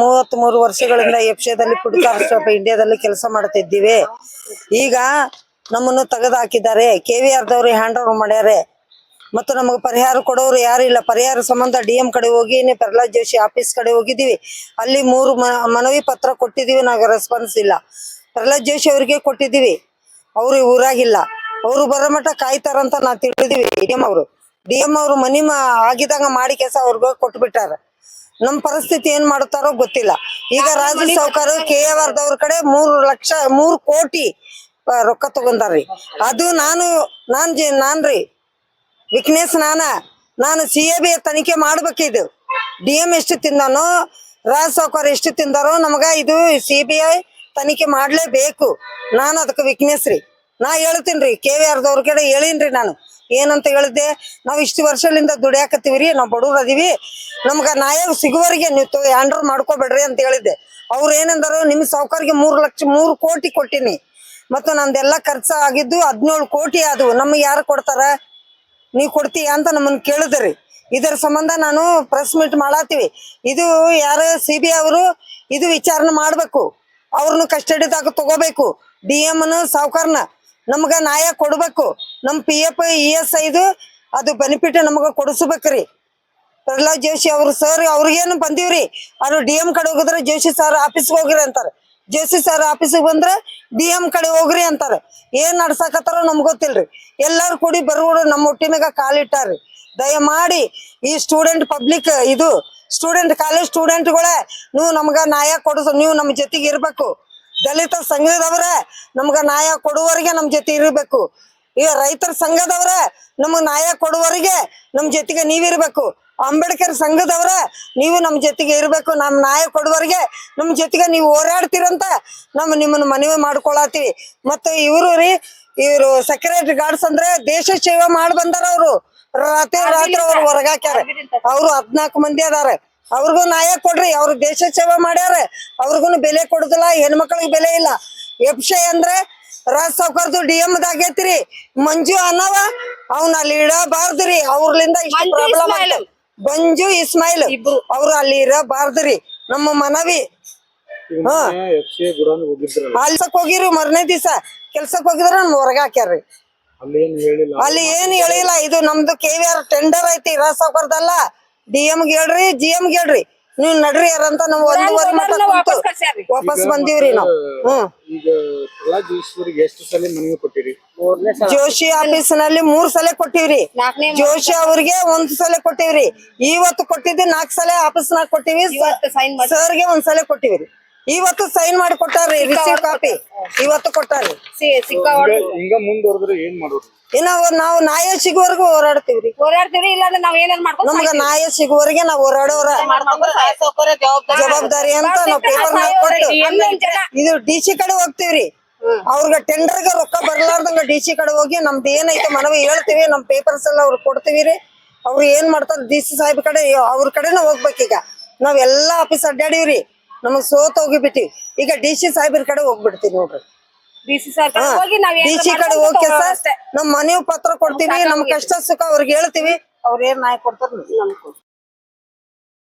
33 ವರ್ಷಗಳಿಂದ ಎಫ್ಸಿದಲ್ಲಿ food corporation ಇಂಡಿಯಾದಲ್ಲಿ ಕೆಲಸ ಮಾಡ್ತಿದ್ದೀವಿ. ಈಗ ನಮ್ಮನ್ನು ತೆಗೆದು ಹಾಕಿದ್ದಾರೆ. KVR ದವರು ಹ್ಯಾಂಡ್ ಓವರ್ ಮಾಡ್ಯಾರೆ ಮತ್ತು ನಮಗೆ ಪರಿಹಾರ ಕೊಡೋರು ಯಾರು ಇಲ್ಲ. ಪರಿಹಾರ ಸಂಬಂಧ DM ಕಡೆ ಹೋಗಿ ಪ್ರಹ್ಲಾದ್ ಜೋಶಿ ಆಫೀಸ್ ಕಡೆ ಹೋಗಿದ್ದೀವಿ. ಅಲ್ಲಿ 3 ಮನವಿ ಪತ್ರ ಕೊಟ್ಟಿದ್ದೀವಿ. ನಾವು ರೆಸ್ಪಾನ್ಸ್ ಇಲ್ಲ. ಪ್ರಹ್ಲಾದ್ ಜೋಶಿ ಅವರಿಗೆ ಕೊಟ್ಟಿದ್ದೀವಿ, ಅವರು ಊರಾಗಿಲ್ಲ. ಅವರು ಬರೋ ಮಟ್ಟ ಕಾಯ್ತಾರಂತ ನಾವು ತಿಳಿದಿವಿ. DM ಅವರು ಮನಿ ಆಗಿದಾಗ ಮಾಡಿ ಕೆಲಸ ಅವ್ರಿಗೆ ಕೊಟ್ಟು ಬಿಟ್ಟಾರ. ನಮ್ಮ ಪರಿಸ್ಥಿತಿ ಏನ್ ಮಾಡುತ್ತಾರೋ ಗೊತ್ತಿಲ್ಲ. ಈಗ ರಾಜು ಸಾವ್ಕಾರ KVR ದವ್ರ ಕಡೆ 3 ಕೋಟಿ ರೊಕ್ಕ ತಗೊಂಡಾರ್ರಿ. ಅದು ನಾನ್ರಿ ವಿಕ್ನೆಸ್ ನಾನು CAB ತನಿಖೆ ಮಾಡ್ಬೇಕಿದು. DM ಎಷ್ಟು ತಿಂದಾನೋ, ರಾಜ್ ಸಾವ್ಕಾರ ಎಷ್ಟು ತಿಂದಾರೋ ನಮಗ ಇದು CBI ತನಿಖೆ ಮಾಡ್ಲೇಬೇಕು. ನಾನು ಅದಕ್ಕೆ ವಿಕ್ನೆಸ್ ರೀ. ನಾ ಹೇಳ್ತೀನಿ KVR ದವ್ರ ಕಡೆ ಹೇಳಿನ್ರಿ. ನಾನು ಏನಂತ ಹೇಳಿದ್ದೆ, ನಾವು ಇಷ್ಟು ವರ್ಷದಿಂದ ದುಡಿಯಾಕತ್ತೀವ್ರಿ, ನಾವು ಬಡವ್ರು ಅದೀವಿ, ನಮ್ಗ ನ್ಯಾಯ ಸಿಗುವವರೆಗೆ ನೀವು ಹ್ಯಾಂಡ್ ಓವರ್ ಮಾಡ್ಕೋಬೇಡ್ರಿ ಅಂತ ಹೇಳಿದ್ದೆ. ಅವ್ರು ಏನಂದರು, ನಿಮ್ ಸಾವ್ಕಾರಿಗೆ 3 ಕೋಟಿ ಕೊಟ್ಟಿನಿ ಮತ್ತು ನಂದೆಲ್ಲ ಖರ್ಚು ಆಗಿದ್ದು 17 ಕೋಟಿ ಆದವು, ನಮ್ಗೆ ಯಾರು ಕೊಡ್ತಾರ, ನೀವ್ ಕೊಡ್ತೀಯ ಅಂತ ನಮ್ಮನ್ನ ಕೇಳಿದ್ರಿ. ಇದರ ಸಂಬಂಧ ನಾನು ಪ್ರೆಸ್ ಮೀಟ್ ಮಾಡತ್ತೀವಿ. ಇದು ಯಾರು CBI ಅವರು ಇದು ವಿಚಾರಣೆ ಮಾಡ್ಬೇಕು, ಅವ್ರನ್ನ ಕಸ್ಟಡಿದಾಗ ತಗೋಬೇಕು. DM ಸಾವ್ಕಾರ್ನ ನಮ್ಗ ನ್ಯಾಯ ಕೊಡ್ಬೇಕು. ನಮ್ PF ESI ಅದು ಬೆನಿಫಿಟ್ ನಮಗ ಕೊಡಿಸ್ಬೇಕ್ರಿ. ಪ್ರಹ್ಲಾದ್ ಜೋಶಿ ಅವ್ರು ಸರ್ ಅವ್ರಿಗೇನು ಬಂದೀವ್ರಿ, ಅವ್ರು DM ಕಡೆ ಹೋಗಿದ್ರೆ ಜೋಶಿ ಸರ್ ಆಫೀಸ್ಗೆ ಹೋಗ್ರಿ ಅಂತಾರೆ. ಜೋಶಿ ಸರ್ ಆಫೀಸಿಗೆ ಬಂದ್ರೆ DM ಕಡೆ ಹೋಗ್ರಿ ಅಂತಾರೆ. ಏನ್ ನಡ್ಸಾಕತ್ತಾರೋ ನಮ್ಗೆ ಗೊತ್ತಿಲ್ರಿ. ಎಲ್ಲಾರು ಕೂಡಿ ಬರುವರು ನಮ್ಮ ಹೊಟ್ಟಿ ಮ್ಯಾಗ ಕಾಲಿಟ್ಟಾರ್ರಿ. ದಯಮಾಡಿ ಈ ಸ್ಟೂಡೆಂಟ್ ಪಬ್ಲಿಕ್ ಕಾಲೇಜ್ ಸ್ಟೂಡೆಂಟ್ಗಳೇ, ನೀವು ನಮ್ಗ ನ್ಯಾಯ ಕೊಡಿಸ್, ನೀವು ನಮ್ಮ ಜೊತೆಗೆ ಇರ್ಬೇಕು. ದಲಿತ ಸಂಘದವ್ರ ನಮ್ಗ ನ್ಯಾಯ ಕೊಡುವವರೆಗೆ ನಮ್ ಜೊತೆ ಇರ್ಬೇಕು. ಈಗ ರೈತರ ಸಂಘದವ್ರ ನಮಗ್ ನ್ಯಾಯ ಕೊಡುವವರೆಗೆ ನಮ್ ಜೊತೆಗೆ ನೀವಿರ್ಬೇಕು. ಅಂಬೇಡ್ಕರ್ ಸಂಘದವ್ರ ನೀವು ನಮ್ ಜೊತೆಗೆ ಇರ್ಬೇಕು. ನಮ್ ನ್ಯಾಯ ಕೊಡುವವರೆಗೆ ನಮ್ ಜೊತೆಗೆ ನೀವು ಹೋರಾಡ್ತೀರಂತ ನಿಮ್ಮನ್ನ ಮನವಿ ಮಾಡ್ಕೊಳತ್ತೀವಿ. ಮತ್ತೆ ಇವರು ಸೆಕ್ಯೂರಿಟಿ ಗಾರ್ಡ್ಸ್ ಅಂದ್ರೆ ದೇಶ ಸೇವೆ ಮಾಡಿ ಬಂದಾರ. ಅವರು ರಾತ್ರಿ ಅವ್ರು ಹೊರಗಾಕ್ಯಾರ. ಅವ್ರು 14 ಮಂದಿ ಅದಾರ. ಅವ್ರಿಗೂ ನ್ಯಾಯ ಕೊಡ್ರಿ. ಅವ್ರು ದೇಶ ಸೇವೆ ಮಾಡ್ಯಾರ, ಅವ್ರಿಗೂ ಬೆಲೆ ಕೊಡುದಿಲ್ಲ, ಹೆಣ್ಮಕ್ಳಿಗೆ ಬೆಲೆ ಇಲ್ಲ. ಎಫ್ಸಿ ಅಂದ್ರೆ ರಾಜ್ ಸಾವ್ಕಾರ್ದು DM ದಾಗೈತ್ರಿ. ಮಂಜು ಅನ್ನವ ಅವ್ನ ಅಲ್ಲಿ ಇಡಬಾರ್ದ್ರಿ. ಅವ್ರಲಿಂದ ಇಷ್ಟು ಪ್ರಾಬ್ಲಮ್ ಆಯ್ತು. ಮಂಜು ಇಸ್ಮಾಯಿಲ್ ಅವ್ರು ಅಲ್ಲಿ ಇರಬಾರ್ದ್ರಿ. ನಮ್ಮ ಮನವಿ. ಕೆಲ್ಸಕ್ ಹೋಗಿರಿ, ಮರನೇ ದಿವಸ ಕೆಲ್ಸಕ್ ಹೋಗಿದ್ರ ಹೊರಗ ಹಾಕ್ಯಾರ್ರಿ. ಅಲ್ಲಿ ಏನ್ ಹೇಳಿಲ್ಲ. ಇದು ನಮ್ದು KVR ಟೆಂಡರ್ ಐತಿ, ರಾಜ್ ಸಾವ್ಕಾರ್ದಲ್ಲ. DM ಗೆ ಹೇಳ್ರಿ, GM ಗೆ ಹೇಳ್ರಿ, ನೀವ್ ನಡ್ರಿ ಯಾರಂತ ನಾವು 1 ಮಟ್ಟ ವಾಪಸ್ ಬಂದೀವ್ರಿ ನಾವು. ಜೋಶಿ ಆಫೀಸ್ ನಲ್ಲಿ 3 ಸಲ ಕೊಟ್ಟಿವ್ರಿ. ಜೋಶಿ ಅವ್ರಿಗೆ 1 ಸಲ ಕೊಟ್ಟಿವ್ರಿ. ಇವತ್ತು ಕೊಟ್ಟಿದ್ದು 4 ಸಲ ಆಫೀಸ್ನಾಗ ಕೊಟ್ಟಿವಿ. ಸರ್ಗೆ 1 ಸಲ ಕೊಟ್ಟಿವ್ರಿ. ಇವತ್ತು ಸೈನ್ ಮಾಡಿ ಕೊಟ್ಟಾರ್ರಿ. ರಿಸೀವ್ ಕಾಪಿ ಇವತ್ತು ಕೊಟ್ಟಾರ್ರಿ. ನಾವು ನ್ಯಾಯ ಸಿಗುವವರೆಗೂ ಹೋರಾಡ್ತೀವ್ರಿ. ಇಲ್ಲಾಂದ್ರೆ ನಾವ್ ಏನೇನ್ ಮಾಡ್ತೀವಿ, ನಮ್ಗ ನ್ಯಾಯ ಸಿಗುವವರೆಗೆ ನಾವು ಹೋರಾಡೋರ ಜವಾಬ್ದಾರಿ ಅಂತ ನಾವು ಪೇಪರ್ ಕೊಟ್ಟು ಇದು DC ಕಡೆ ಹೋಗ್ತೀವ್ರಿ. ಅವ್ರಿಗೆ ಟೆಂಡರ್ಗೆ ರೊಕ್ಕ ಬರ್ಲಾರ್ದಂಗ DC ಕಡೆ ಹೋಗಿ ನಮ್ದು ಏನೈತೆ ಮನವಿ ಹೇಳ್ತೀವಿ. ನಮ್ ಪೇಪರ್ಸ್ ಎಲ್ಲ ಅವ್ರಿಗೆ ಕೊಡ್ತೀವಿ ರೀ. ಅವ್ರು ಏನ್ ಮಾಡ್ತಾರ DC ಸಾಹೇಬ್ ಕಡೆ, ಅವ್ರ ಕಡೆನ ಹೋಗ್ಬೇಕೀಗ. ನಾವ್ ಎಲ್ಲಾ ಆಫೀಸ್ ಅಡ್ಡಾಡಿವ್ರಿ, ನಮಗ್ ಸೋತ್ ಹೋಗಿಬಿಟ್ಟಿವಿ. ಈಗ DC ಸಾಹೇಬ್ರ ಕಡೆ ಹೋಗ್ಬಿಡ್ತೀವಿ ನೋಡ್ರಿ. DC ಕಡೆ ಹೋಗಿ ನಮ್ ಮನವಿ ಪತ್ರ ಕೊಡ್ತೀವಿ. ನಮ್ ಕಷ್ಟ ಸುಖ ಅವ್ರಿಗೆ ಹೇಳ್ತೀವಿ. ಅವ್ರ ಏನ್ ನ್ಯಾಯ ಕೊಡ್ತಾರ.